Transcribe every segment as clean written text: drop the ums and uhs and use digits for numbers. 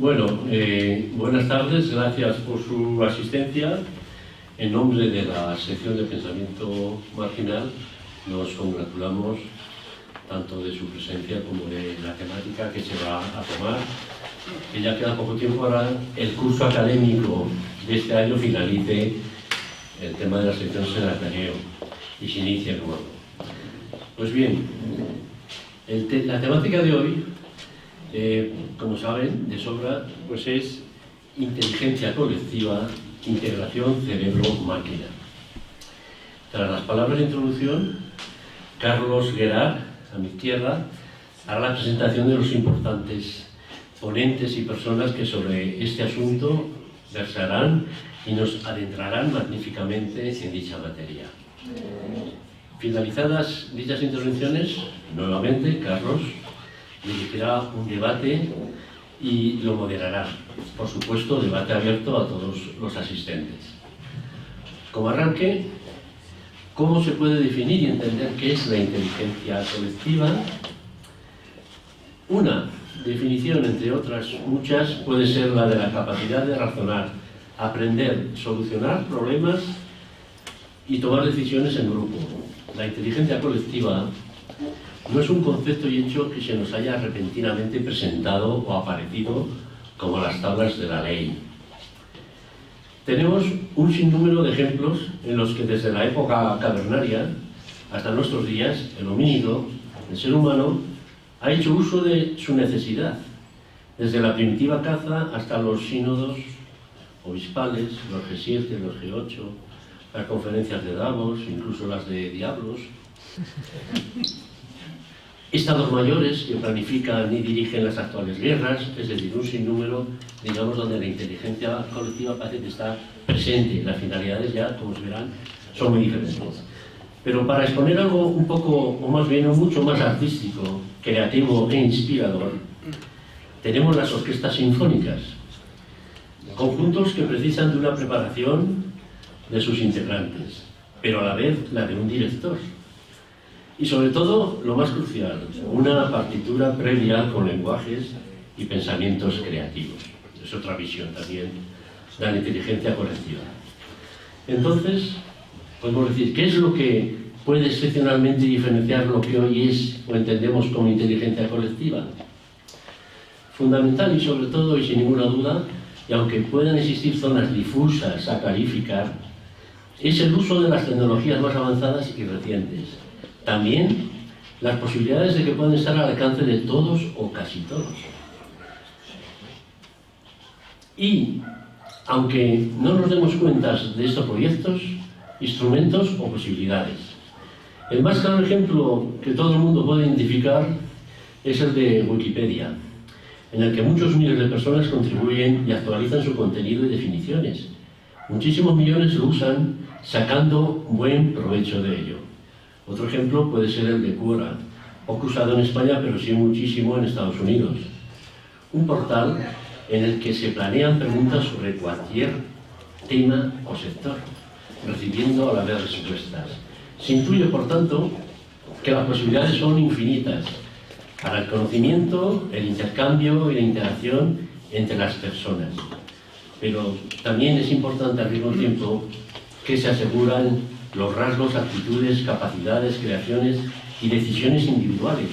Bueno, buenas tardes, gracias por su asistencia. En nombre de la sección de pensamiento marginal, nos congratulamos tanto de su presencia como de la temática que se va a tomar, que ya queda poco tiempo para el curso académico de este año finalice el tema de las secciones en el Ateneo y se inicia el nuevo. Pues bien, la temática de hoy, como saben de sobra, pues es inteligencia colectiva, integración cerebro-máquina. Tras las palabras de introducción, Carlos Gerard, a mi izquierda, hará la presentación de los importantes ponentes y personas que sobre este asunto versarán y nos adentrarán magníficamente en dicha materia. Finalizadas dichas intervenciones, nuevamente Carlos dirigirá un debate y lo moderará. Por supuesto, debate abierto a todos los asistentes. Como arranque, ¿cómo se puede definir y entender qué es la inteligencia colectiva? Una definición, entre otras muchas, puede ser la de la capacidad de razonar, aprender, solucionar problemas y tomar decisiones en grupo. La inteligencia colectiva no es un concepto y hecho que se nos haya repentinamente presentado o aparecido como las tablas de la ley. Tenemos un sinnúmero de ejemplos en los que desde la época cavernaria hasta nuestros días el homínido, el ser humano, ha hecho uso de su necesidad, desde la primitiva caza hasta los sínodos obispales, los G7, los G8, las conferencias de Davos, incluso las de Diablos, estados mayores que planifican y dirigen las actuales guerras, es decir, un sinnúmero, digamos, donde la inteligencia colectiva parece que está presente. Las finalidades ya, como se verán, son muy diferentes. Pero para exponer algo un poco, o más bien mucho más artístico, creativo e inspirador, tenemos las orquestas sinfónicas, conjuntos que precisan de una preparación de sus integrantes, pero a la vez la de un director. Y sobre todo, lo más crucial, una partitura previa con lenguajes y pensamientos creativos. Es otra visión también de la inteligencia colectiva. Entonces, podemos decir, ¿qué es lo que puede excepcionalmente diferenciar lo que hoy es o entendemos como inteligencia colectiva? Fundamental y sobre todo, y sin ninguna duda, y aunque puedan existir zonas difusas a calificar, es el uso de las tecnologías más avanzadas y recientes. También las posibilidades de que puedan estar al alcance de todos o casi todos. Y, aunque no nos demos cuenta de estos proyectos, instrumentos o posibilidades, el más claro ejemplo que todo el mundo puede identificar es el de Wikipedia, en el que muchos miles de personas contribuyen y actualizan su contenido y definiciones. Muchísimos millones lo usan sacando buen provecho de ello. Otro ejemplo puede ser el de Quora, poco usado en España, pero sí muchísimo en Estados Unidos. Un portal en el que se planean preguntas sobre cualquier tema o sector, recibiendo a la vez respuestas. Se intuye, por tanto, que las posibilidades son infinitas para el conocimiento, el intercambio y la interacción entre las personas. Pero también es importante al mismo tiempo que se aseguran los rasgos, actitudes, capacidades, creaciones y decisiones individuales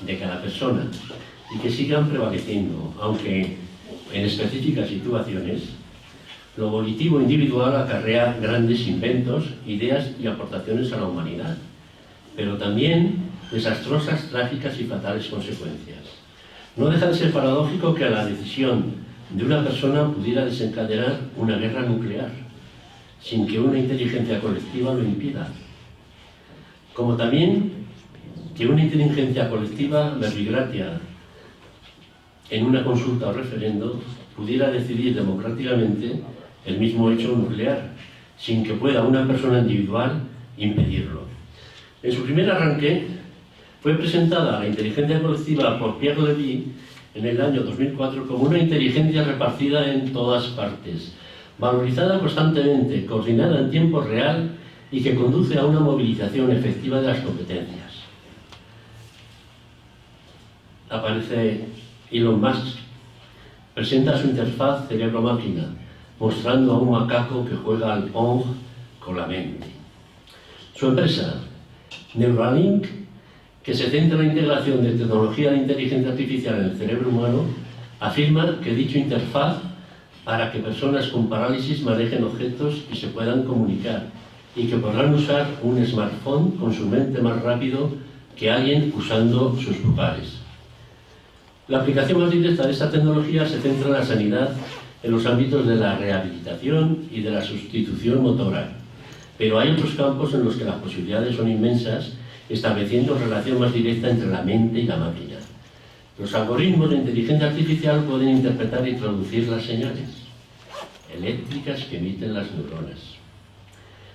de cada persona y que sigan prevaleciendo, aunque en específicas situaciones lo volitivo individual acarrea grandes inventos, ideas y aportaciones a la humanidad, pero también desastrosas, trágicas y fatales consecuencias. No deja de ser paradójico que la decisión de una persona pudiera desencadenar una guerra nuclear, sin que una inteligencia colectiva lo impida. Como también que una inteligencia colectiva verbigratia en una consulta o referendo pudiera decidir democráticamente el mismo hecho nuclear, sin que pueda una persona individual impedirlo. En su primer arranque fue presentada la inteligencia colectiva por Pierre Levy en el año 2004 como una inteligencia repartida en todas partes, valorizada constantemente, coordinada en tiempo real y que conduce a una movilización efectiva de las competencias. Aparece Elon Musk presenta su interfaz cerebro-máquina, mostrando a un macaco que juega al Pong con la mente. Su empresa, Neuralink, que se centra en la integración de tecnología de inteligencia artificial en el cerebro humano, afirma que dicha interfaz para que personas con parálisis manejen objetos y se puedan comunicar, y que podrán usar un smartphone con su mente más rápido que alguien usando sus pulgares. La aplicación más directa de esta tecnología se centra en la sanidad en los ámbitos de la rehabilitación y de la sustitución motora, pero hay otros campos en los que las posibilidades son inmensas, estableciendo relación más directa entre la mente y la máquina. Los algoritmos de inteligencia artificial pueden interpretar y traducir las señales eléctricas que emiten las neuronas,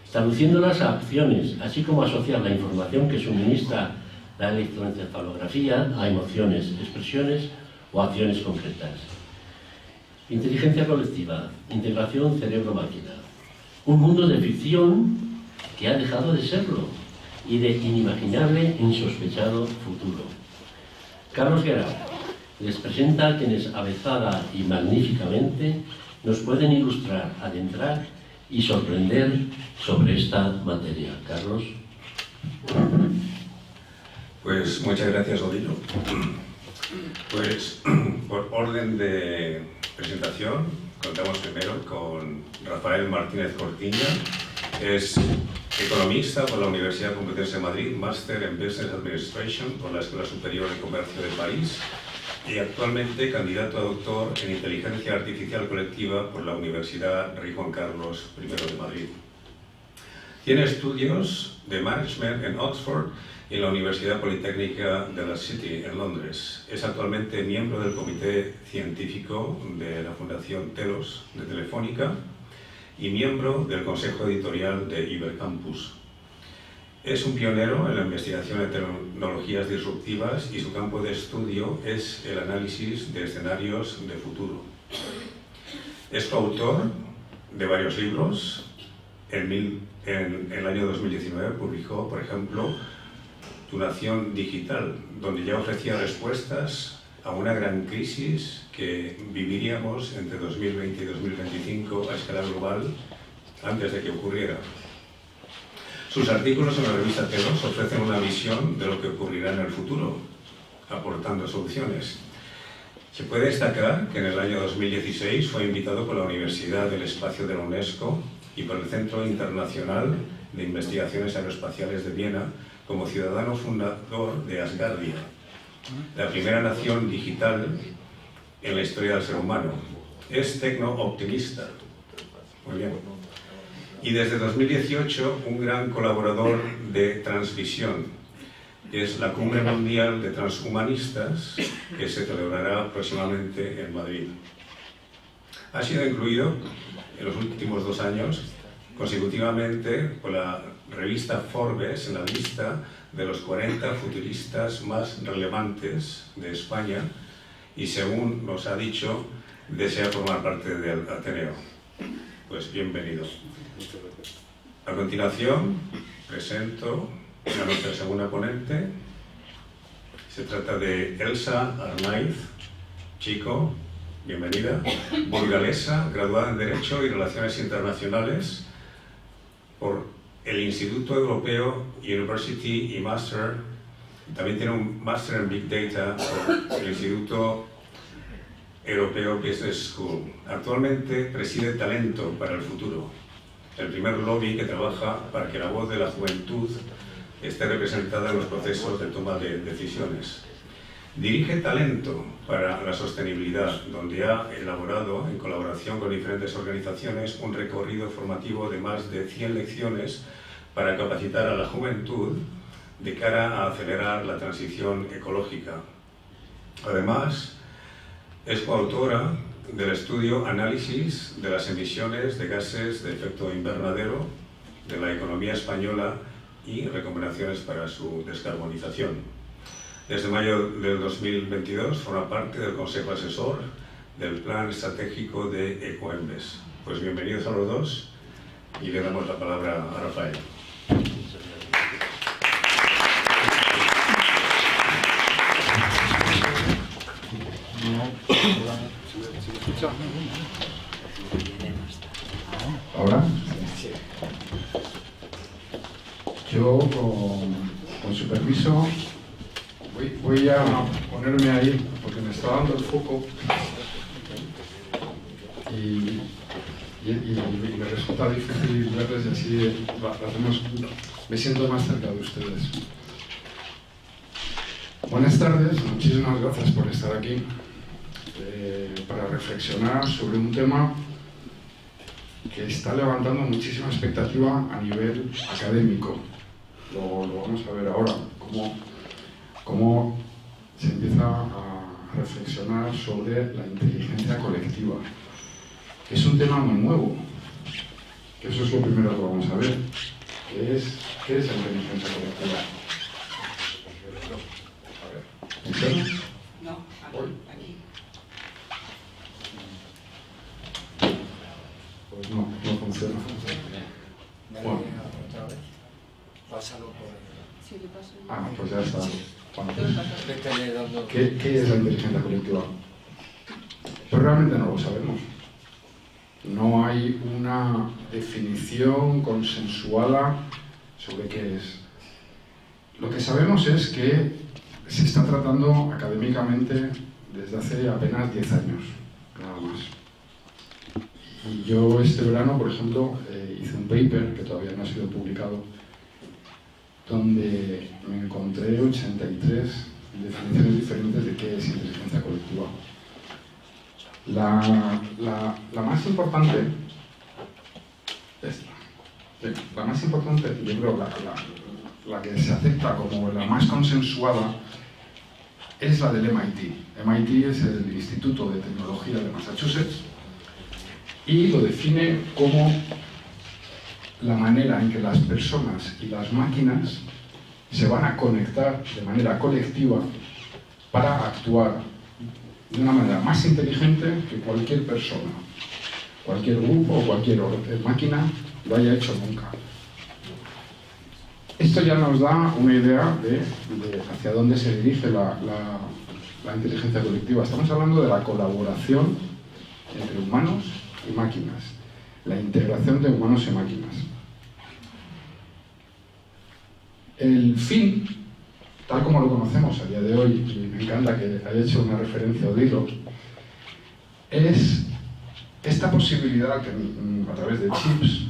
traduciéndolas a acciones, así como asociar la información que suministra la electroencefalografía a emociones, expresiones o acciones concretas. Inteligencia colectiva, integración cerebro-máquina. Un mundo de ficción que ha dejado de serlo y de inimaginable e insospechado futuro. Carlos Guerau les presenta a quienes avezada y magníficamente nos pueden ilustrar, adentrar y sorprender sobre esta materia. Carlos. Pues muchas gracias, Odilo. Pues por orden de presentación, contamos primero con Rafael Martínez Cortiña. Es economista por la Universidad Complutense de Madrid, máster en Business Administration por la Escuela Superior de Comercio de París y actualmente candidato a doctor en Inteligencia Artificial Colectiva por la Universidad Rey Juan Carlos I de Madrid. Tiene estudios de Management en Oxford y en la Universidad Politécnica de la City en Londres. Es actualmente miembro del Comité Científico de la Fundación Telos de Telefónica y miembro del Consejo Editorial de Ibercampus. Es un pionero en la investigación de tecnologías disruptivas y su campo de estudio es el análisis de escenarios de futuro. Es coautor de varios libros. En el año 2019 publicó, por ejemplo, Tu Nación Digital, donde ya ofrecía respuestas a una gran crisis que viviríamos entre 2020 y 2025 a escala global antes de que ocurriera. Sus artículos en la revista Telos ofrecen una visión de lo que ocurrirá en el futuro, aportando soluciones. Se puede destacar que en el año 2016 fue invitado por la Universidad del Espacio de la UNESCO y por el Centro Internacional de Investigaciones Aeroespaciales de Viena como ciudadano fundador de Asgardia, la primera nación digital en la historia del ser humano. Es tecno-optimista. Muy bien. Y desde 2018 un gran colaborador de Transvisión, que es la Cumbre Mundial de Transhumanistas que se celebrará próximamente en Madrid. Ha sido incluido en los últimos 2 años consecutivamente por la revista Forbes en la lista de los 40 futuristas más relevantes de España y, según nos ha dicho, desea formar parte del Ateneo. Pues bienvenido. A continuación presento a nuestra segunda ponente. Se trata de Elsa Arnaiz Chico, bienvenida, burgalesa, graduada en Derecho y Relaciones Internacionales por el Instituto Europeo University y Master. También tiene un Master en Big Data por el Instituto Europeo Business School. Actualmente preside Talento para el Futuro, el primer lobby que trabaja para que la voz de la juventud esté representada en los procesos de toma de decisiones. Dirige Talento para la Sostenibilidad, donde ha elaborado, en colaboración con diferentes organizaciones, un recorrido formativo de más de 100 lecciones para capacitar a la juventud de cara a acelerar la transición ecológica. Además, es coautora del estudio Análisis de las emisiones de gases de efecto invernadero de la economía española y recomendaciones para su descarbonización. Desde mayo del 2022 forma parte del Consejo Asesor del Plan Estratégico de Ecoembes. Pues bienvenidos a los dos y le damos la palabra a Rafael. ¿Se me escucha? ¿Ahora? Yo, con su permiso, voy a ponerme ahí, porque me está dando el foco y me resulta difícil verles, y así me siento más cerca de ustedes. Buenas tardes, muchísimas gracias por estar aquí para reflexionar sobre un tema que está levantando muchísima expectativa a nivel académico. Lo vamos a ver ahora, cómo se empieza a reflexionar sobre la inteligencia colectiva. Es un tema muy nuevo, que eso es lo primero que vamos a ver. ¿Qué es la inteligencia colectiva? ¿En serio? No, aquí. Pues no funciona. Bueno. Pásalo por ahí. Sí, le paso yo. Ah, pues ya está. Bueno, Yo le paso. ¿Qué es la inteligencia colectiva? Pues realmente no lo sabemos. No hay una definición consensuada sobre qué es. Lo que sabemos es que se está tratando académicamente desde hace apenas 10 años, nada más. Y yo este verano, por ejemplo, hice un paper que todavía no ha sido publicado, donde me encontré 83 definiciones diferentes de qué es inteligencia colectiva. La más importante, la más importante, yo creo la que se acepta como la más consensuada, es la del MIT. MIT es el Instituto de Tecnología de Massachusetts y lo define como la manera en que las personas y las máquinas se van a conectar de manera colectiva para actuar de una manera más inteligente que cualquier persona, cualquier grupo o cualquier máquina lo haya hecho nunca. Esto ya nos da una idea de hacia dónde se dirige la inteligencia colectiva. Estamos hablando de la colaboración entre humanos y máquinas, la integración de humanos y máquinas. El fin, tal como lo conocemos a día de hoy, y me encanta que haya hecho una referencia a Odilo, es esta posibilidad a través de chips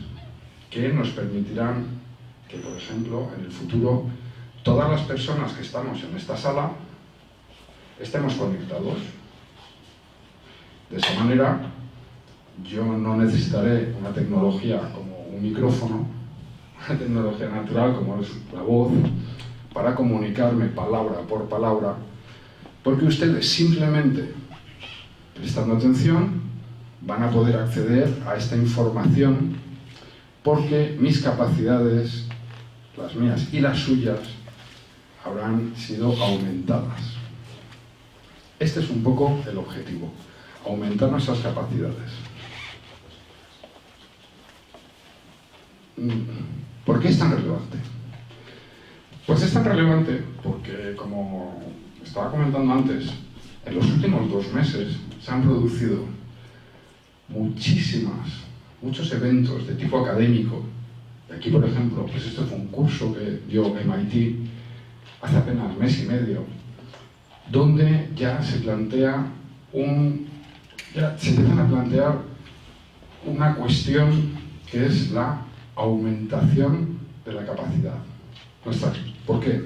que nos permitirán que, por ejemplo, en el futuro, todas las personas que estamos en esta sala estemos conectados. De esa manera, yo no necesitaré una tecnología como un micrófono, una tecnología natural como es la voz, para comunicarme palabra por palabra, porque ustedes simplemente, prestando atención, van a poder acceder a esta información porque mis capacidades, las mías y las suyas, habrán sido aumentadas. Este es un poco el objetivo, aumentar nuestras capacidades. ¿Por qué es tan relevante? Pues es tan relevante porque, como estaba comentando antes, en los últimos 2 meses se han producido muchos eventos de tipo académico. Aquí, por ejemplo, pues esto fue un curso que dio MIT hace apenas mes y medio, donde ya se plantea se empiezan a plantear una cuestión que es la aumentación de la capacidad nuestra. ¿Por qué?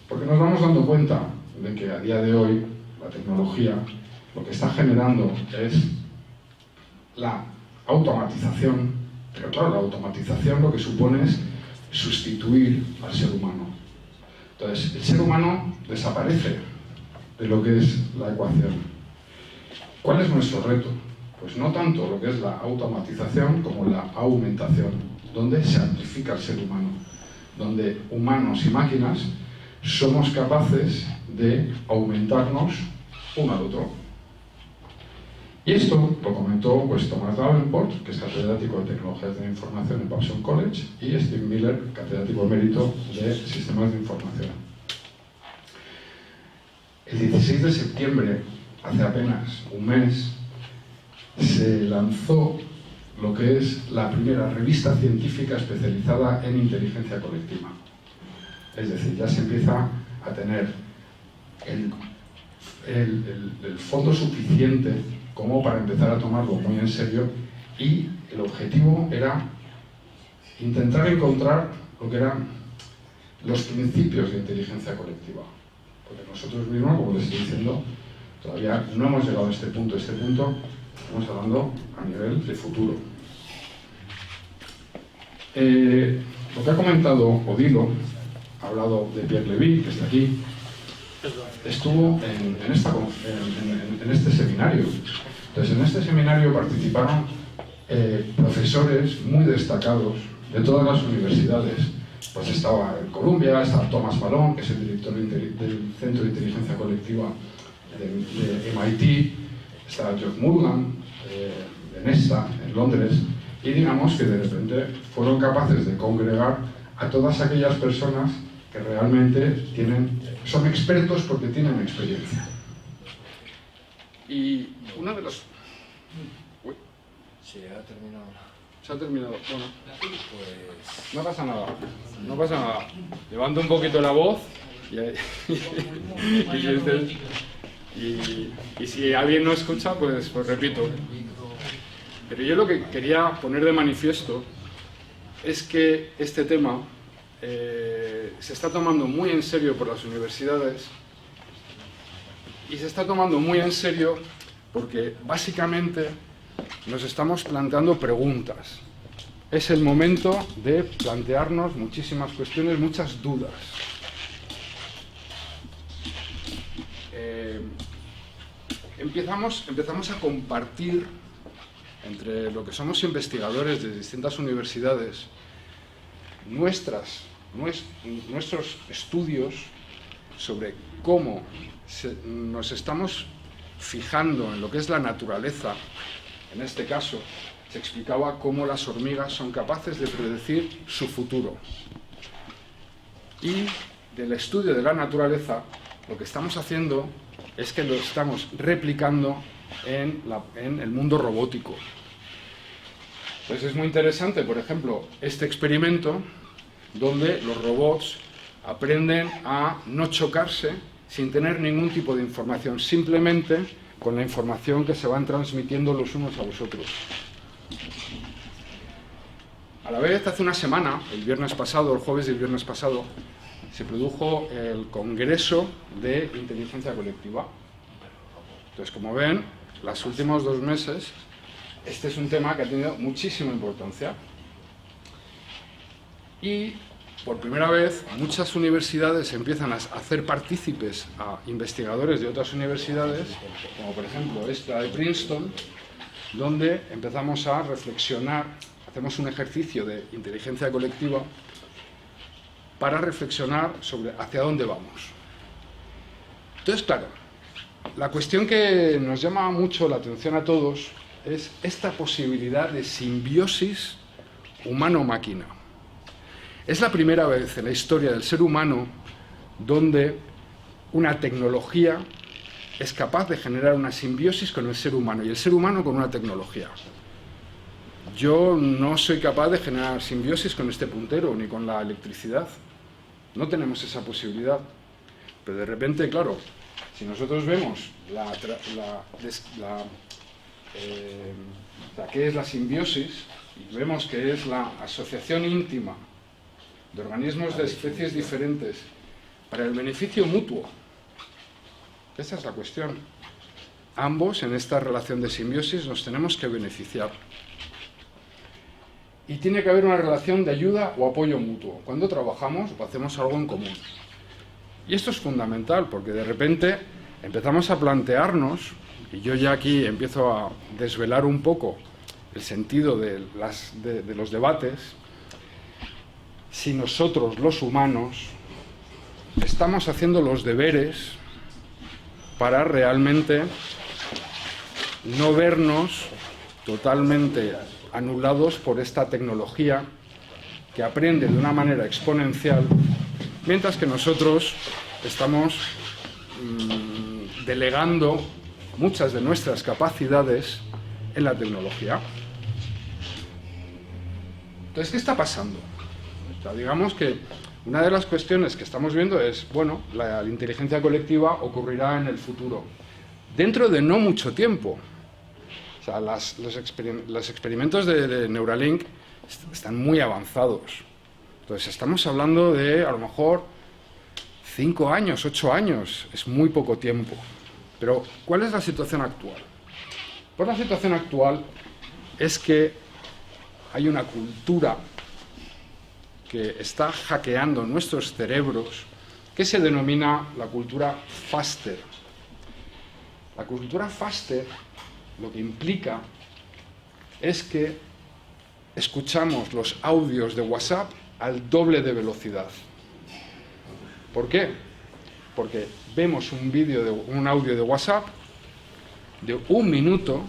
Porque nos vamos dando cuenta de que a día de hoy la tecnología lo que está generando es la automatización, pero claro, la automatización lo que supone es sustituir al ser humano. Entonces, el ser humano desaparece de lo que es la ecuación. ¿Cuál es nuestro reto? Pues no tanto lo que es la automatización como la aumentación, donde se amplifica el ser humano, donde humanos y máquinas somos capaces de aumentarnos uno al otro. Y esto lo comentó pues, Thomas Davenport, que es catedrático de Tecnologías de la Información en Babson College, y Steve Miller, catedrático emérito de Sistemas de Información. El 16 de septiembre hace apenas un mes, se lanzó lo que es la primera revista científica especializada en inteligencia colectiva. Es decir, ya se empieza a tener el fondo suficiente como para empezar a tomarlo muy en serio, y el objetivo era intentar encontrar lo que eran los principios de inteligencia colectiva. Porque nosotros mismos, como les estoy diciendo, todavía no hemos llegado a este punto. Estamos hablando a nivel de futuro. Lo que ha comentado Odilo, ha hablado de Pierre Levy, que está aquí, estuvo en este seminario. Entonces, en este seminario participaron profesores muy destacados de todas las universidades. Pues estaba en Columbia, estaba Thomas Malone, que es el director del Centro de Inteligencia Colectiva de MIT, estaba Geoff Mullan, de NESA, en Londres, y digamos que de repente fueron capaces de congregar a todas aquellas personas que realmente son expertos porque tienen experiencia. Y uno de los... Uy, Sí, ha terminado. se ha terminado. Bueno, Pues no pasa nada, no pasa nada. Levanto un poquito la voz y si alguien no escucha, pues repito. Pero yo lo que quería poner de manifiesto es que este tema se está tomando muy en serio por las universidades, y se está tomando muy en serio porque básicamente nos estamos planteando preguntas. Es el momento de plantearnos muchísimas cuestiones, muchas dudas. Empezamos a compartir entre lo que somos investigadores de distintas universidades nuestros estudios sobre cómo nos estamos fijando en lo que es la naturaleza. En este caso, se explicaba cómo las hormigas son capaces de predecir su futuro. Y del estudio de la naturaleza, lo que estamos haciendo es que lo estamos replicando en el mundo robótico. Entonces es muy interesante, por ejemplo, este experimento donde los robots aprenden a no chocarse sin tener ningún tipo de información, simplemente con la información que se van transmitiendo los unos a los otros. A la vez, hace una semana, el jueves del viernes pasado, se produjo el Congreso de Inteligencia Colectiva. Entonces, como ven, los últimos 2 meses, este es un tema que ha tenido muchísima importancia. Y, por primera vez, muchas universidades empiezan a hacer partícipes a investigadores de otras universidades, como por ejemplo esta de Princeton, donde empezamos a reflexionar, hacemos un ejercicio de inteligencia colectiva para reflexionar sobre hacia dónde vamos. Entonces, claro, la cuestión que nos llama mucho la atención a todos es esta posibilidad de simbiosis humano-máquina. Es la primera vez en la historia del ser humano donde una tecnología es capaz de generar una simbiosis con el ser humano y el ser humano con una tecnología. Yo no soy capaz de generar simbiosis con este puntero ni con la electricidad. No tenemos esa posibilidad. Pero de repente, claro, si nosotros vemos qué es la simbiosis, y vemos que es la asociación íntima de organismos de especies diferentes para el beneficio mutuo. Esa es la cuestión. Ambos, en esta relación de simbiosis, nos tenemos que beneficiar. Y tiene que haber una relación de ayuda o apoyo mutuo. Cuando trabajamos o hacemos algo en común. Y esto es fundamental, porque de repente empezamos a plantearnos, y yo ya aquí empiezo a desvelar un poco el sentido de los debates, si nosotros, los humanos, estamos haciendo los deberes para realmente no vernos totalmente anulados por esta tecnología que aprende de una manera exponencial, mientras que nosotros estamos delegando muchas de nuestras capacidades en la tecnología. Entonces, ¿qué está pasando? O sea, digamos que una de las cuestiones que estamos viendo es, bueno, la inteligencia colectiva ocurrirá en el futuro, dentro de no mucho tiempo. O sea, los experimentos de Neuralink están muy avanzados. Entonces, estamos hablando de, a lo mejor, 5 años, 8 años. Es muy poco tiempo. Pero, ¿cuál es la situación actual? Pues la situación actual es que hay una cultura que está hackeando nuestros cerebros que se denomina la cultura faster. La cultura faster lo que implica es que escuchamos los audios de WhatsApp al doble de velocidad. ¿Por qué? Porque vemos un audio de WhatsApp de 1 minuto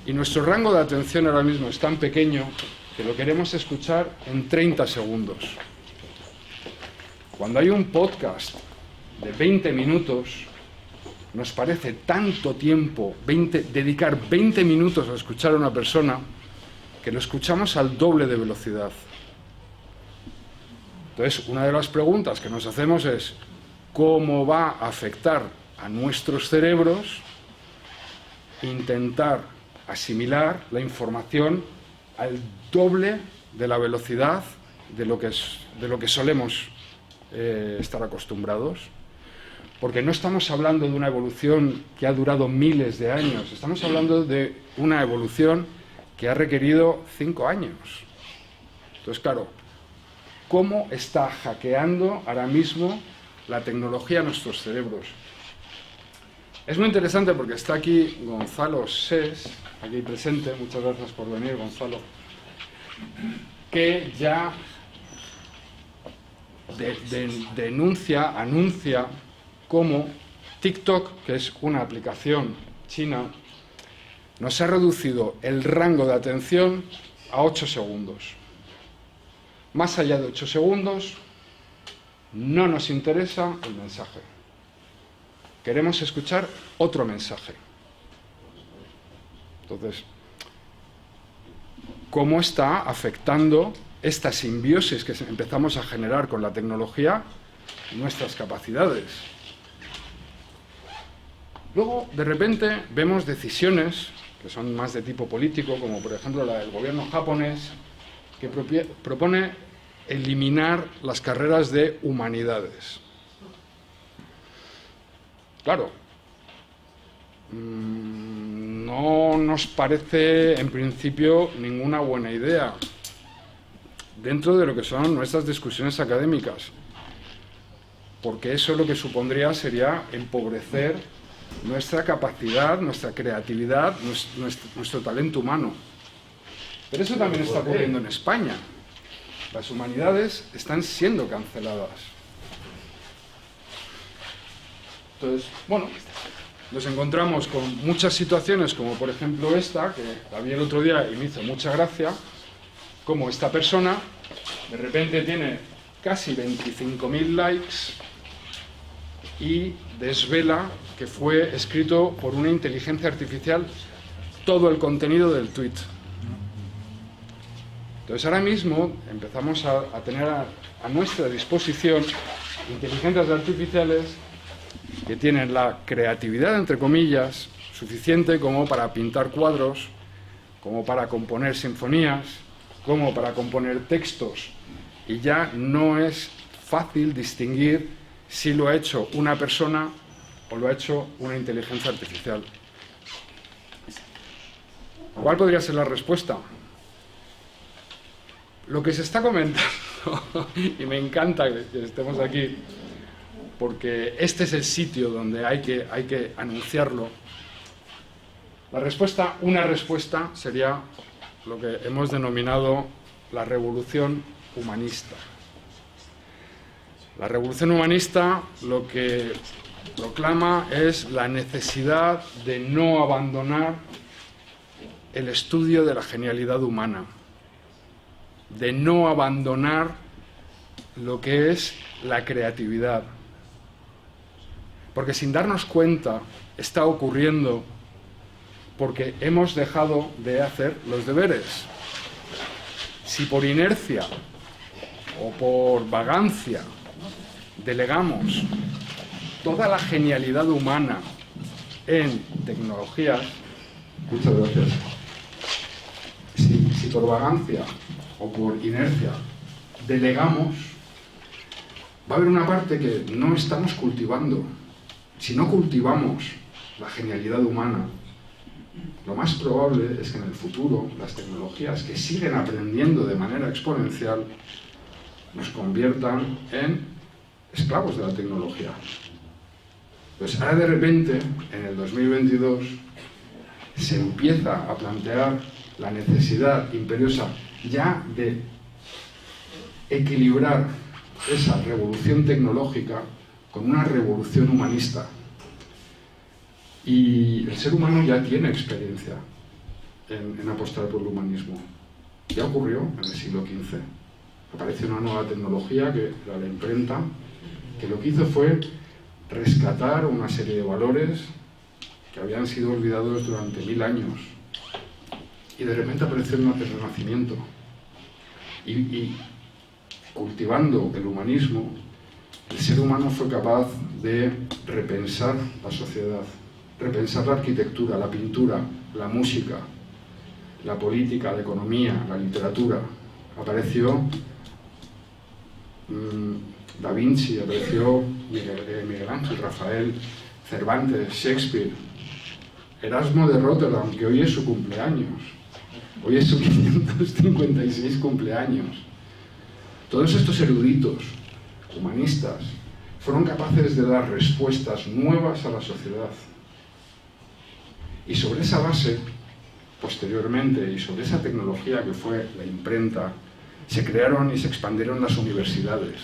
y nuestro rango de atención ahora mismo es tan pequeño que lo queremos escuchar en 30 segundos. Cuando hay un podcast de 20 minutos, nos parece tanto tiempo dedicar 20 minutos a escuchar a una persona que lo escuchamos al doble de velocidad. Entonces, una de las preguntas que nos hacemos es ¿cómo va a afectar a nuestros cerebros intentar asimilar la información al doble de la velocidad de lo que solemos estar acostumbrados? Porque no estamos hablando de una evolución que ha durado miles de años, estamos hablando de una evolución que ha requerido 5 años. Entonces, claro, ¿cómo está hackeando ahora mismo la tecnología a nuestros cerebros? Es muy interesante porque está aquí Gonzalo Sés, aquí presente, muchas gracias por venir, Gonzalo, que ya anuncia cómo TikTok, que es una aplicación china, nos ha reducido el rango de atención a 8 segundos. Más allá de 8 segundos, no nos interesa el mensaje. Queremos escuchar otro mensaje. Entonces, ¿cómo está afectando esta simbiosis que empezamos a generar con la tecnología nuestras capacidades? Luego, de repente, vemos decisiones que son más de tipo político, como por ejemplo la del gobierno japonés, que propone eliminar las carreras de humanidades. Claro, no nos parece en principio ninguna buena idea dentro de lo que son nuestras discusiones académicas, porque eso lo que supondría sería empobrecer nuestra capacidad, nuestra creatividad, nuestro talento humano. Pero eso también está ocurriendo en España. Las humanidades están siendo canceladas. Entonces, bueno, nos encontramos con muchas situaciones, como por ejemplo esta, que la vi el otro día y me hizo mucha gracia, como esta persona de repente tiene casi 25.000 likes y desvela que fue escrito por una inteligencia artificial todo el contenido del tweet. Entonces ahora mismo empezamos a tener a nuestra disposición inteligencias artificiales que tienen la creatividad, entre comillas, suficiente como para pintar cuadros, como para componer sinfonías, como para componer textos. Y ya no es fácil distinguir si lo ha hecho una persona o lo ha hecho una inteligencia artificial. ¿Cuál podría ser la respuesta? Lo que se está comentando, y me encanta que estemos aquí, porque este es el sitio donde hay que anunciarlo. Una respuesta sería lo que hemos denominado la revolución humanista. La revolución humanista lo que proclama es la necesidad de no abandonar el estudio de la genialidad humana, de no abandonar lo que es la creatividad. Porque sin darnos cuenta está ocurriendo porque hemos dejado de hacer los deberes. Si por inercia o por vagancia delegamos toda la genialidad humana en tecnologías, muchas gracias. Si por vagancia o por inercia delegamos, va a haber una parte que no estamos cultivando. Si no cultivamos la genialidad humana, lo más probable es que en el futuro las tecnologías que siguen aprendiendo de manera exponencial nos conviertan en esclavos de la tecnología. Pues ahora de repente, en el 2022, se empieza a plantear la necesidad imperiosa ya de equilibrar esa revolución tecnológica con una revolución humanista. Y el ser humano ya tiene experiencia en apostar por el humanismo. Ya ocurrió en el siglo XV. Apareció una nueva tecnología, que era la imprenta, que lo que hizo fue rescatar una serie de valores que habían sido olvidados durante 1000 años. Y de repente apareció el Renacimiento. Y cultivando el humanismo, el ser humano fue capaz de repensar la sociedad, repensar la arquitectura, la pintura, la música, la política, la economía, la literatura. Apareció Da Vinci, apareció Miguel Ángel, Rafael, Cervantes, Shakespeare, Erasmo de Rotterdam, que hoy es su cumpleaños. Hoy es su 556 cumpleaños. Todos estos eruditos, humanistas, fueron capaces de dar respuestas nuevas a la sociedad. Y sobre esa base, posteriormente, y sobre esa tecnología que fue la imprenta, se crearon y se expandieron las universidades.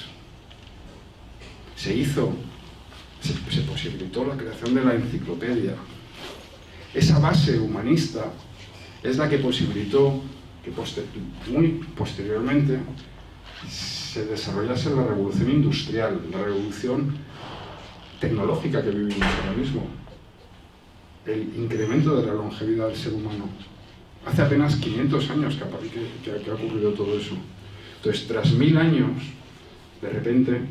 Se posibilitó la creación de la enciclopedia. Esa base humanista es la que posibilitó que muy posteriormente se desarrollase la revolución industrial, la revolución tecnológica que vivimos ahora mismo, el incremento de la longevidad del ser humano. Hace apenas 500 años que ha ocurrido todo eso. Entonces, tras 1000 años, de repente,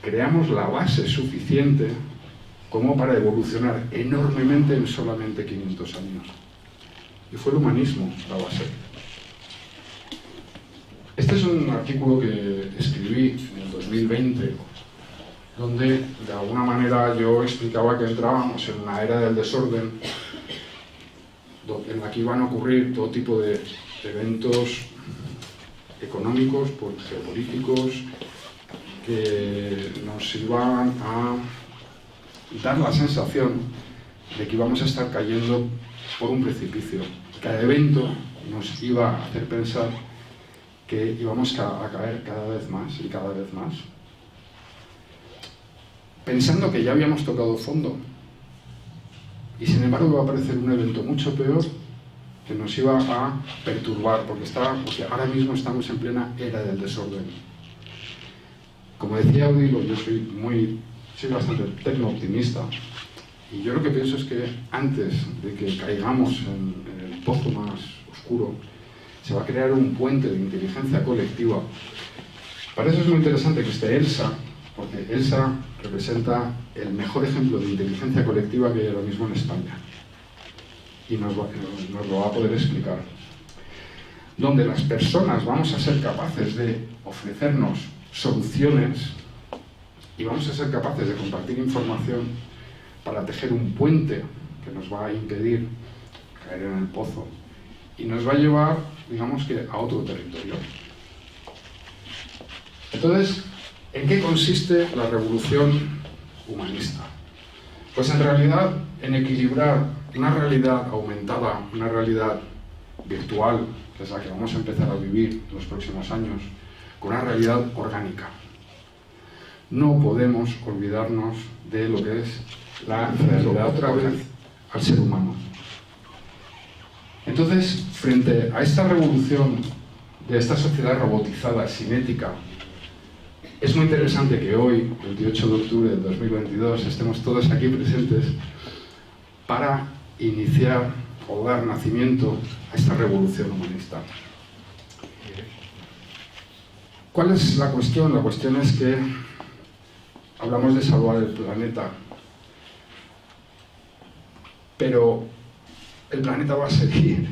creamos la base suficiente como para evolucionar enormemente en solamente 500 años. Y fue el humanismo la base. Este es un artículo que escribí en el 2020, donde de alguna manera yo explicaba que entrábamos en una era del desorden, en la que iban a ocurrir todo tipo de eventos económicos, geopolíticos, que nos iban a dar la sensación de que íbamos a estar cayendo por un precipicio. Cada evento nos iba a hacer pensar que íbamos a caer cada vez más y cada vez más, pensando que ya habíamos tocado fondo. Y sin embargo iba a aparecer un evento mucho peor que nos iba a perturbar, porque ahora mismo estamos en plena era del desorden. Como decía Odilo, yo soy bastante tecno-optimista, y yo lo que pienso es que antes de que caigamos en el pozo más oscuro, se va a crear un puente de inteligencia colectiva. Para eso es muy interesante que esté Elsa, porque Elsa representa el mejor ejemplo de inteligencia colectiva que hay ahora mismo en España. Y nos lo va a poder explicar. Donde las personas vamos a ser capaces de ofrecernos soluciones y vamos a ser capaces de compartir información para tejer un puente que nos va a impedir caer en el pozo y nos va a llevar, digamos que, a otro territorio. Entonces, ¿en qué consiste la revolución humanista? Pues en realidad en equilibrar una realidad aumentada, una realidad virtual, que es la que vamos a empezar a vivir en los próximos años, con una realidad orgánica. No podemos olvidarnos de lo que es la realidad otra vez al ser humano. Entonces, frente a esta revolución de esta sociedad robotizada, sinética, Es muy interesante que hoy, 28 de octubre del 2022, estemos todos aquí presentes para iniciar o dar nacimiento a esta revolución humanista. ¿Cuál es la cuestión? La cuestión es que hablamos de salvar el planeta, pero el planeta va a seguir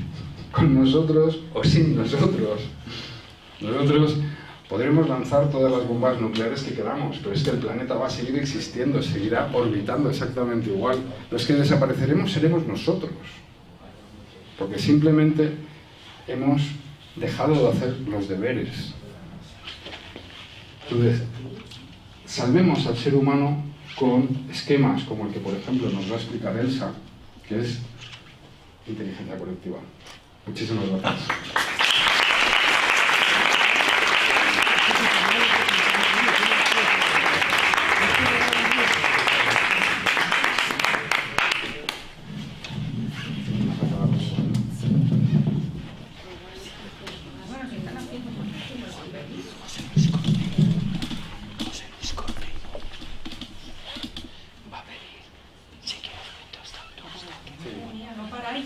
con nosotros o sin nosotros. Nosotros podremos lanzar todas las bombas nucleares que queramos, pero es que el planeta va a seguir existiendo, seguirá orbitando exactamente igual. Los que desapareceremos seremos nosotros, porque simplemente hemos dejado de hacer los deberes. Entonces, salvemos al ser humano con esquemas como el que, por ejemplo, nos va a explicar Elsa, que es inteligencia colectiva. Muchísimas gracias.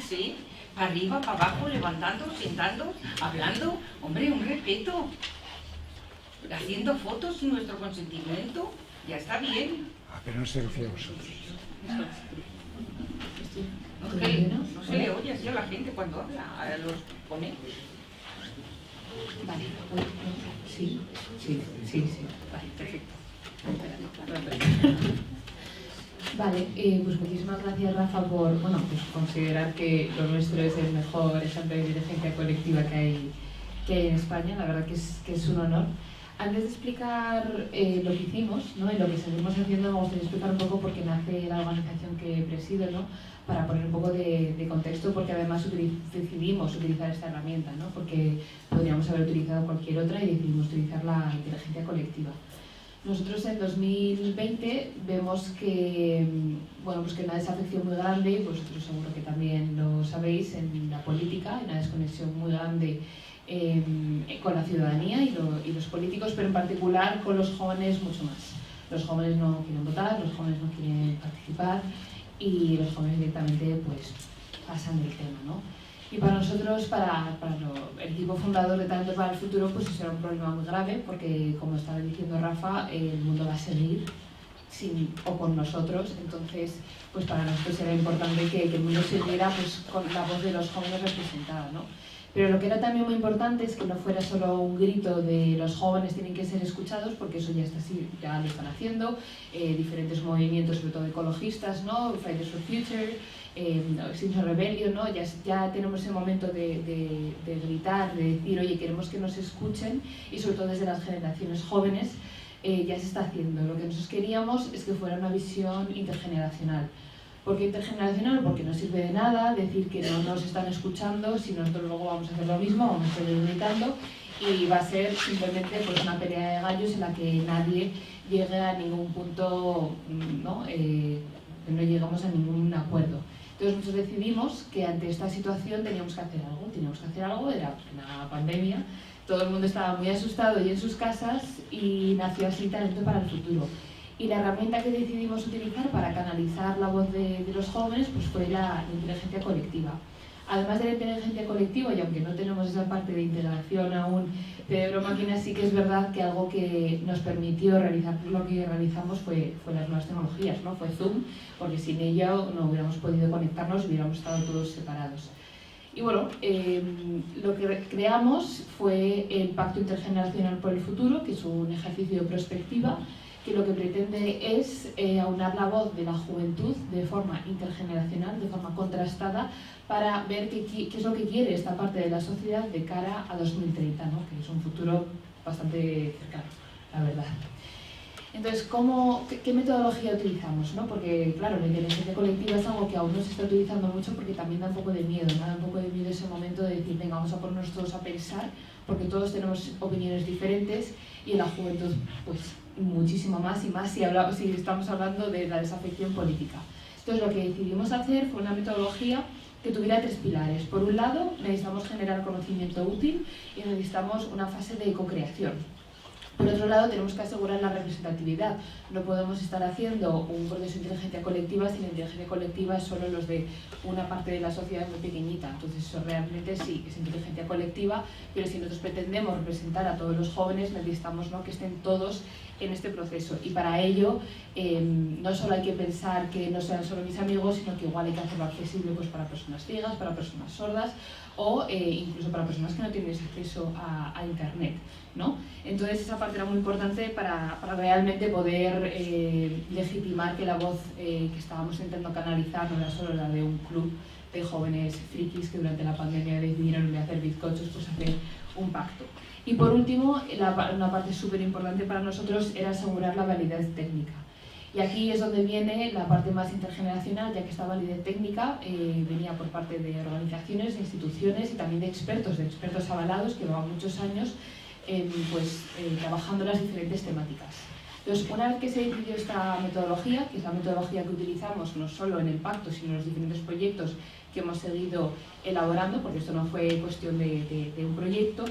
¿Sí? Para arriba, para abajo, levantando, sentando, hablando. Hombre, un respeto. Haciendo fotos sin nuestro consentimiento. Ya está bien. Pero no se refiere a vosotros. No se le oye así a la gente cuando habla, a los ponentes. Vale, sí. Vale, perfecto. Vale, pues muchísimas gracias, Rafa, por considerar que lo nuestro es el mejor ejemplo de inteligencia colectiva que hay en España. La verdad que es un honor. Antes de explicar lo que hicimos, ¿no?, y lo que seguimos haciendo, me gustaría explicar un poco por qué nace la organización que presido, ¿no?, para poner un poco de contexto, porque además decidimos utilizar esta herramienta, ¿no?, porque podríamos haber utilizado cualquier otra y decidimos utilizar la inteligencia colectiva. Nosotros en 2020 vemos que, pues que hay una desafección muy grande, y vosotros seguro que también lo sabéis, en la política, hay una desconexión muy grande con la ciudadanía y los políticos, pero en particular con los jóvenes mucho más. Los jóvenes no quieren votar, los jóvenes no quieren participar y los jóvenes directamente pues pasan del tema, ¿no? Y para nosotros, para el equipo fundador de Talentos para el Futuro, pues eso era un problema muy grave, porque como estaba diciendo Rafa, el mundo va a seguir sin o con nosotros. Entonces, pues para nosotros era importante que el mundo siguiera pues con la voz de los jóvenes representada, ¿no? Pero lo que era también muy importante es que no fuera solo un grito de los jóvenes tienen que ser escuchados, porque eso ya está así, ya lo están haciendo, diferentes movimientos, sobre todo ecologistas, ¿no? Fridays for Future, Extinction Rebellion, ¿no? Ya tenemos ese momento de gritar, de decir, oye, queremos que nos escuchen, y sobre todo desde las generaciones jóvenes ya se está haciendo. Lo que nosotros queríamos es que fuera una visión intergeneracional. ¿Por qué intergeneracional? Porque no sirve de nada decir que no nos están escuchando si nosotros luego vamos a hacer lo mismo, vamos a seguir gritando, y va a ser simplemente pues una pelea de gallos en la que nadie llegue a ningún punto, ¿no? No llegamos a ningún acuerdo. Entonces nosotros decidimos que ante esta situación teníamos que hacer algo, era una pandemia, todo el mundo estaba muy asustado y en sus casas, y nació así Talento para el Futuro. Y la herramienta que decidimos utilizar para canalizar la voz de los jóvenes pues fue la inteligencia colectiva. Además de la inteligencia colectiva, y aunque no tenemos esa parte de integración aún cerebro-máquina, sí que es verdad que algo que nos permitió realizar lo que realizamos fue las nuevas tecnologías, ¿no? Fue Zoom, porque sin ello no hubiéramos podido conectarnos, hubiéramos estado todos separados. Y bueno, lo que creamos fue el Pacto Intergeneracional por el Futuro, que es un ejercicio de prospectiva, que lo que pretende es aunar la voz de la juventud de forma intergeneracional, de forma contrastada, para ver qué es lo que quiere esta parte de la sociedad de cara a 2030, ¿no? Que es un futuro bastante cercano, la verdad. Entonces, ¿qué metodología utilizamos, ¿no? Porque, claro, la inteligencia colectiva es algo que aún no se está utilizando mucho, porque también da un poco de miedo, ¿no? Da un poco de miedo ese momento de decir, venga, vamos a ponernos todos a pensar, porque todos tenemos opiniones diferentes, y en la juventud, pues, muchísimo más, y más si estamos hablando de la desafección política. Entonces, lo que decidimos hacer fue una metodología que tuviera tres pilares. Por un lado, necesitamos generar conocimiento útil, y necesitamos una fase de co-creación. Por otro lado, tenemos que asegurar la representatividad. No podemos estar haciendo un proceso de inteligencia colectiva si la inteligencia colectiva es solo los de una parte de la sociedad muy pequeñita. Entonces, eso realmente sí es inteligencia colectiva, pero si nosotros pretendemos representar a todos los jóvenes, necesitamos, ¿no?, que estén todos en este proceso. Y para ello, no solo hay que pensar que no sean solo mis amigos, sino que igual hay que hacerlo accesible pues, para personas ciegas, para personas sordas o incluso para personas que no tienen ese acceso a Internet, ¿no? Entonces esa parte era muy importante para realmente poder legitimar que la voz que estábamos intentando canalizar no era solo la de un club de jóvenes frikis que durante la pandemia decidieron de hacer bizcochos, pues hacer un pacto. Y por último, una parte súper importante para nosotros era asegurar la validez técnica. Y aquí es donde viene la parte más intergeneracional, ya que esta validez técnica venía por parte de organizaciones, de instituciones y también de expertos avalados que llevaban muchos años trabajando las diferentes temáticas. Entonces, una vez que se decidió esta metodología, que es la metodología que utilizamos no solo en el pacto, sino en los diferentes proyectos que hemos seguido elaborando, porque esto no fue cuestión de un proyecto,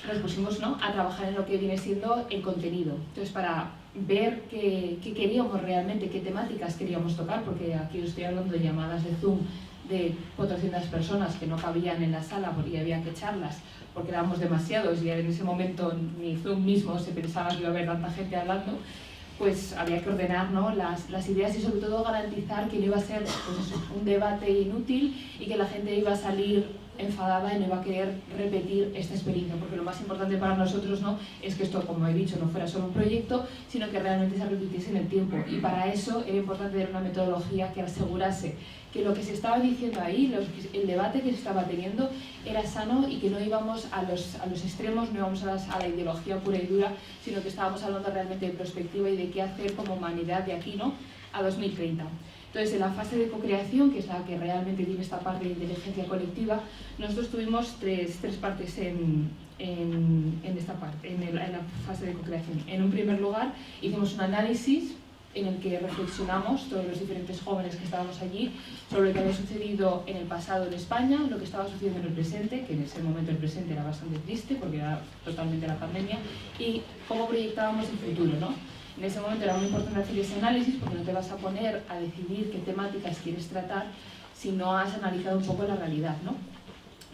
nos pusimos, ¿no?, a trabajar en lo que viene siendo el contenido. Entonces, para ver qué queríamos realmente, qué temáticas queríamos tocar, porque aquí os estoy hablando de llamadas de Zoom de 400 personas que no cabían en la sala porque había que echarlas, porque éramos demasiados y en ese momento ni Zoom mismo se pensaba que iba a haber tanta gente hablando, pues había que ordenar, ¿no?, las ideas y sobre todo garantizar que no iba a ser pues, un debate inútil y que la gente iba a salir enfadada y no iba a querer repetir esta experiencia, porque lo más importante para nosotros, ¿no?, es que esto, como he dicho, no fuera solo un proyecto, sino que realmente se repitiese en el tiempo. Y para eso era importante tener una metodología que asegurase que lo que se estaba diciendo ahí, el debate que se estaba teniendo, era sano y que no íbamos a los extremos, no íbamos a la ideología pura y dura, sino que estábamos hablando realmente de perspectiva y de qué hacer como humanidad de aquí, ¿no?, a 2030. Entonces, en la fase de co-creación, que es la que realmente tiene esta parte de inteligencia colectiva, nosotros tuvimos tres partes en esta parte, en la fase de co-creación. En un primer lugar, hicimos un análisis en el que reflexionamos, todos los diferentes jóvenes que estábamos allí, sobre lo que había sucedido en el pasado en España, lo que estaba sucediendo en el presente, que en ese momento el presente era bastante triste porque era totalmente la pandemia, y cómo proyectábamos el futuro, ¿no? En ese momento era muy importante hacer ese análisis porque no te vas a poner a decidir qué temáticas quieres tratar si no has analizado un poco la realidad, ¿no?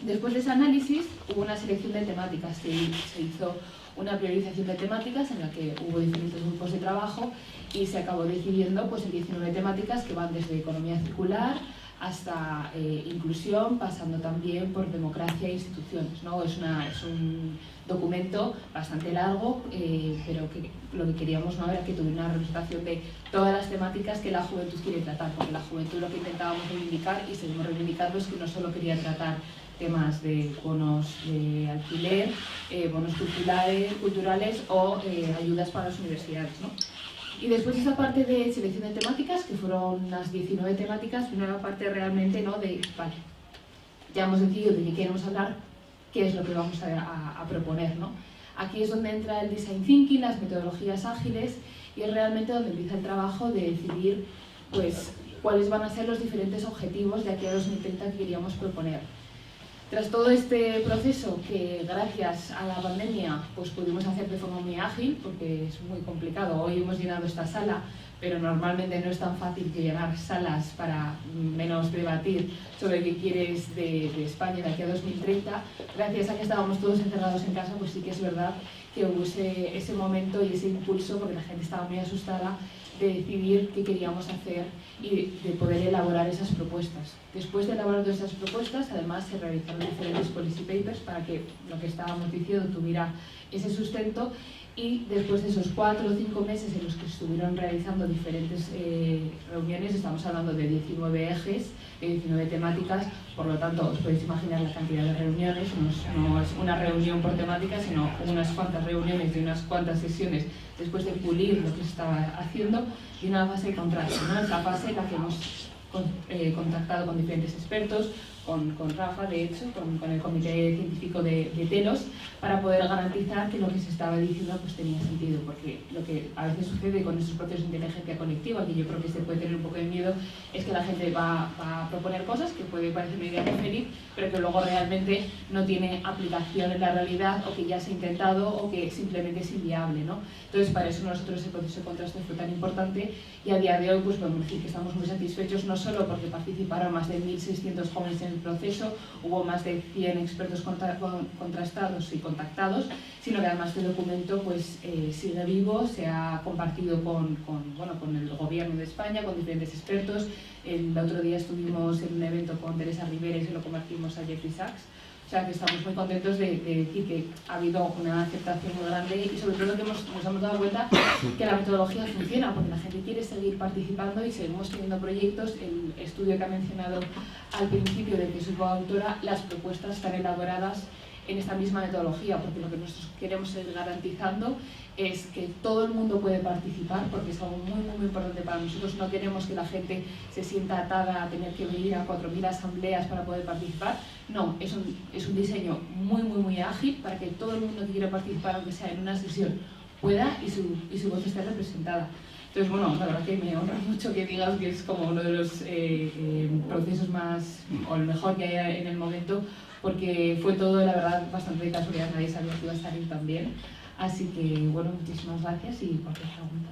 Después de ese análisis hubo una selección de temáticas, se hizo una priorización de temáticas en la que hubo diferentes grupos de trabajo y se acabó decidiendo pues, en 19 temáticas que van desde economía circular hasta inclusión, pasando también por democracia e instituciones, ¿no? Es un documento bastante largo, pero que lo que queríamos, ¿no?, era que tuviera una representación de todas las temáticas que la juventud quiere tratar, porque la juventud lo que intentábamos reivindicar y seguimos reivindicando es que no solo quería tratar temas de bonos de alquiler, bonos culturales o ayudas para las universidades, ¿no? Y después de esa parte de selección de temáticas, que fueron unas 19 temáticas, vino la parte realmente, ¿no?, de, vale, ya hemos decidido de qué queremos hablar, qué es lo que vamos a proponer, ¿no? Aquí es donde entra el design thinking, las metodologías ágiles, y es realmente donde empieza el trabajo de decidir, pues, cuáles van a ser los diferentes objetivos de aquí a 2030 que queríamos proponer. Tras todo este proceso, que gracias a la pandemia pues pudimos hacer de forma muy ágil, porque es muy complicado, hoy hemos llenado esta sala, pero normalmente no es tan fácil que llenar salas para menos debatir sobre qué quieres de España de aquí a 2030, gracias a que estábamos todos encerrados en casa, pues sí que es verdad que hubo ese momento y ese impulso, porque la gente estaba muy asustada, de decidir qué queríamos hacer y de poder elaborar esas propuestas. Después de elaborar todas esas propuestas, además se realizaron diferentes policy papers para que lo que estábamos diciendo tuviera ese sustento, y después de esos 4 o 5 meses en los que estuvieron realizando diferentes reuniones, estamos hablando de 19 ejes, de 19 temáticas, por lo tanto os podéis imaginar la cantidad de reuniones, no es una reunión por temática, sino unas cuantas reuniones de unas cuantas sesiones después de pulir lo que se estaba haciendo, y una fase de contraste, ¿no? Es la fase en la que hemos contactado con diferentes expertos, con Rafa, de hecho, con el comité científico de Telos, para poder garantizar que lo que se estaba diciendo pues tenía sentido, porque lo que a veces sucede con estos procesos de inteligencia colectiva, que yo creo que se puede tener un poco de miedo, es que la gente va a proponer cosas que puede parecer una idea muy feliz, pero que luego realmente no tiene aplicación en la realidad, o que ya se ha intentado, o que simplemente es inviable, ¿no? Entonces, para eso nosotros el proceso de contraste fue tan importante, y a día de hoy pues podemos decir que estamos muy satisfechos, no solo porque participaron más de 1.600 jóvenes en el proceso, hubo más de 100 expertos contrastados y contactados, sino que además este documento pues, sigue vivo, se ha compartido con el gobierno de España, con diferentes expertos. El otro día estuvimos en un evento con Teresa Rivera y se lo compartimos a Jeffrey Sachs. O sea que estamos muy contentos de decir que ha habido una aceptación muy grande, y sobre todo que nos hemos dado cuenta que la metodología funciona, porque la gente quiere seguir participando y seguimos teniendo proyectos. El estudio que ha mencionado al principio, del que soy coautora, las propuestas están elaboradas en esta misma metodología, porque lo que nosotros queremos seguir garantizando es que todo el mundo puede participar, porque es algo muy, muy, muy importante para nosotros. No queremos que la gente se sienta atada a tener que venir a 4.000 asambleas para poder participar. No, es un diseño muy, muy, muy ágil para que todo el mundo que quiera participar, aunque sea en una sesión, pueda y su voz esté representada. Entonces, bueno, la verdad que me honra mucho que digas que es como uno de los procesos más, o el mejor que hay en el momento, porque fue todo, la verdad, bastante de casualidad, nadie sabía que iba a salir tan bien. Así que, bueno, muchísimas gracias, y cualquier pregunta.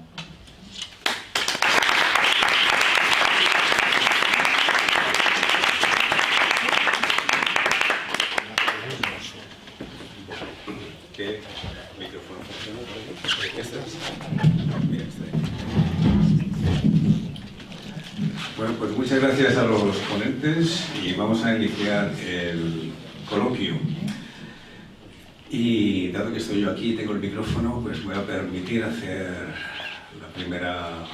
¿Qué micrófono funciona? ¿Este? Mira, este. Bueno, pues muchas gracias a los ponentes, y vamos a iniciar el coloquio. Y dado que estoy yo aquí y tengo el micrófono, pues me voy a permitir hacer la primera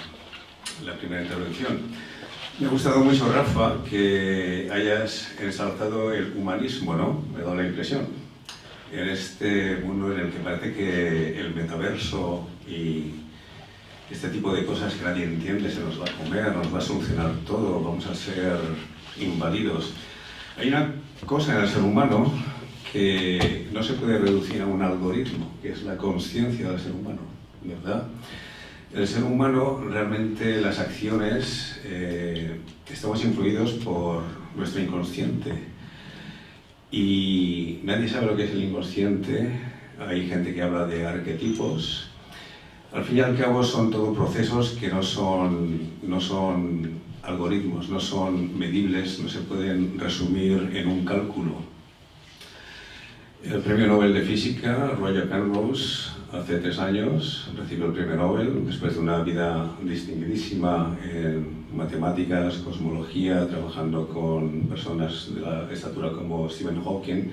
intervención. Me ha gustado mucho, Rafa, que hayas ensalzado el humanismo, ¿no? Me da la impresión. En este mundo en el que parece que el metaverso y este tipo de cosas que nadie entiende se nos va a comer, nos va a solucionar todo, vamos a ser invadidos. Hay una cosa en el ser humano que no se puede reducir a un algoritmo, que es la conciencia del ser humano, ¿verdad? El ser humano, realmente las acciones, estamos influidos por nuestro inconsciente, y nadie sabe lo que es el inconsciente. Hay gente que habla de arquetipos. Al fin y al cabo son todo procesos que no son algoritmos, no son medibles, no se pueden resumir en un cálculo. El premio Nobel de Física, Roger Penrose, hace 3 años recibió el premio Nobel después de una vida distinguidísima en matemáticas, cosmología, trabajando con personas de la estatura como Stephen Hawking.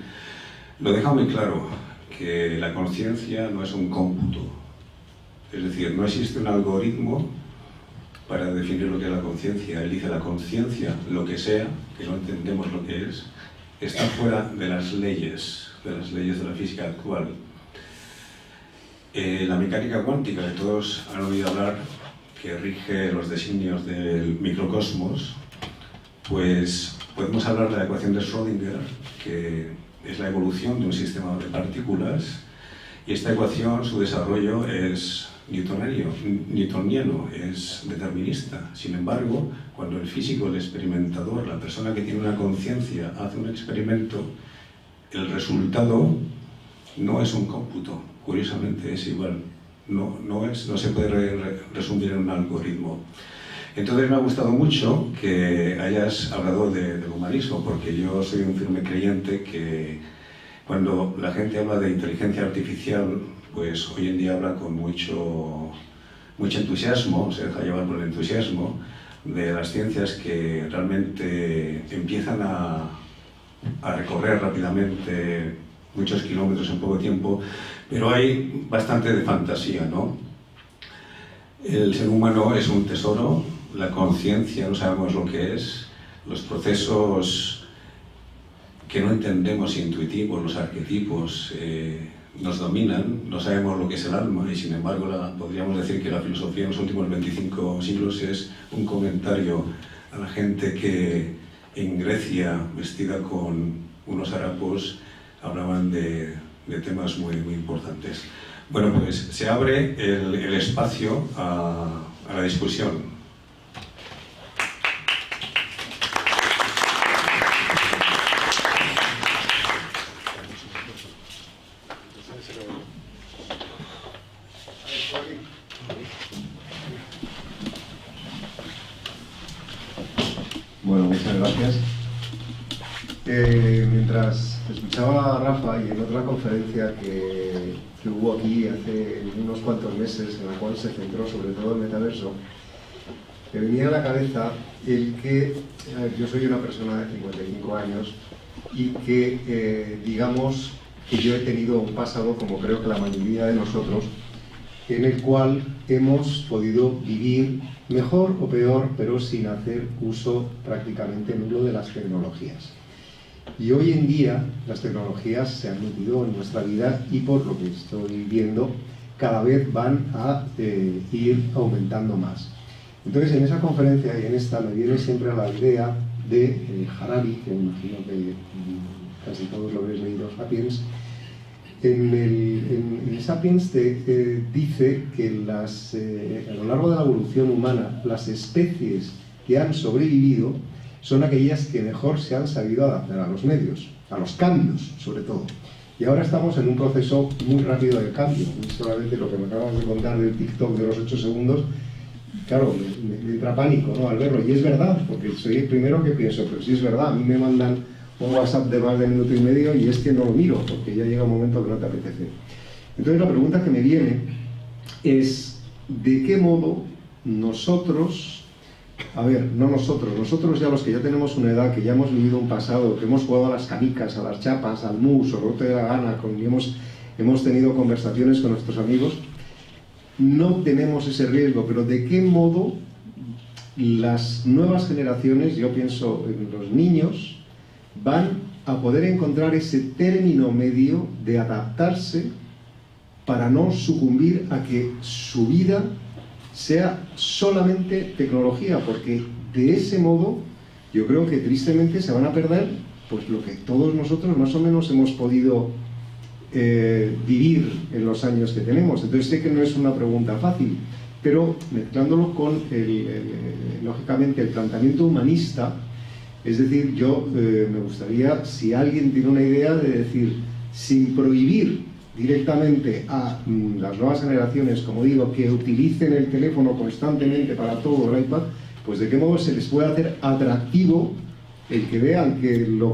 Lo deja muy claro, que la conciencia no es un cómputo. Es decir, no existe un algoritmo para definir lo que es la conciencia. Él dice: la conciencia, lo que sea, que no entendemos lo que es, está fuera de las leyes de la física actual. La mecánica cuántica, que todos han oído hablar, que rige los designios del microcosmos, pues podemos hablar de la ecuación de Schrödinger, que es la evolución de un sistema de partículas, y esta ecuación, su desarrollo es newtoniano, es determinista. Sin embargo, cuando el físico, el experimentador, la persona que tiene una conciencia, hace un experimento, el resultado no es un cómputo, curiosamente es igual, no se puede resumir en un algoritmo. Entonces me ha gustado mucho que hayas hablado del humanismo, porque yo soy un firme creyente que cuando la gente habla de inteligencia artificial, pues hoy en día habla con mucho entusiasmo, se deja llevar por el entusiasmo de las ciencias que realmente empiezan a recorrer rápidamente muchos kilómetros en poco tiempo, pero hay bastante de fantasía, ¿no? El ser humano es un tesoro, la conciencia no sabemos lo que es, los procesos que no entendemos intuitivos, los arquetipos, nos dominan, no sabemos lo que es el alma, y sin embargo podríamos decir que la filosofía en los últimos 25 siglos es un comentario a la gente que en Grecia, vestida con unos harapos, hablaban de temas muy importantes. Bueno, pues se abre el espacio a la discusión. Bueno, muchas gracias. Mientras escuchaba a Rafa y en otra conferencia que hubo aquí hace unos cuantos meses, en la cual se centró sobre todo en metaverso, me venía a la cabeza el que yo soy una persona de 55 años y que digamos que yo he tenido un pasado, como creo que la mayoría de nosotros, en el cual hemos podido vivir mejor o peor, pero sin hacer uso prácticamente nulo de las tecnologías. Y hoy en día las tecnologías se han metido en nuestra vida y, por lo que estoy viendo, cada vez van a ir aumentando más. Entonces, en esa conferencia y en esta me viene siempre a la idea de Harari, que me imagino que casi todos lo habéis leído, Sapiens. En Sapiens dice que a lo largo de la evolución humana, las especies que han sobrevivido son aquellas que mejor se han sabido adaptar a los medios, a los cambios sobre todo. Y ahora estamos en un proceso muy rápido de cambio. Y solamente lo que me acabas de contar del TikTok de los 8 segundos, claro, me entra pánico, ¿no?, al verlo. Y es verdad, porque soy el primero que pienso, pero sí es verdad, a mí me mandan un WhatsApp de más de minuto y medio y es que no lo miro, porque ya llega un momento que no te apetece. Entonces la pregunta que me viene es, ¿de qué modo nosotros, nosotros ya los que ya tenemos una edad, que ya hemos vivido un pasado, que hemos jugado a las canicas, a las chapas, al mus, o no te da la gana, y hemos tenido conversaciones con nuestros amigos, no tenemos ese riesgo, pero ¿de qué modo las nuevas generaciones, yo pienso en los niños, van a poder encontrar ese término medio de adaptarse para no sucumbir a que su vida sea solamente tecnología? Porque de ese modo yo creo que tristemente se van a perder pues lo que todos nosotros más o menos hemos podido vivir en los años que tenemos. Entonces sé que no es una pregunta fácil, pero mezclándolo con lógicamente el planteamiento humanista. Es decir, yo me gustaría, si alguien tiene una idea, de decir, sin prohibir directamente a las nuevas generaciones, como digo, que utilicen el teléfono constantemente para todo, el iPad, pues de qué modo se les puede hacer atractivo el que vean que lo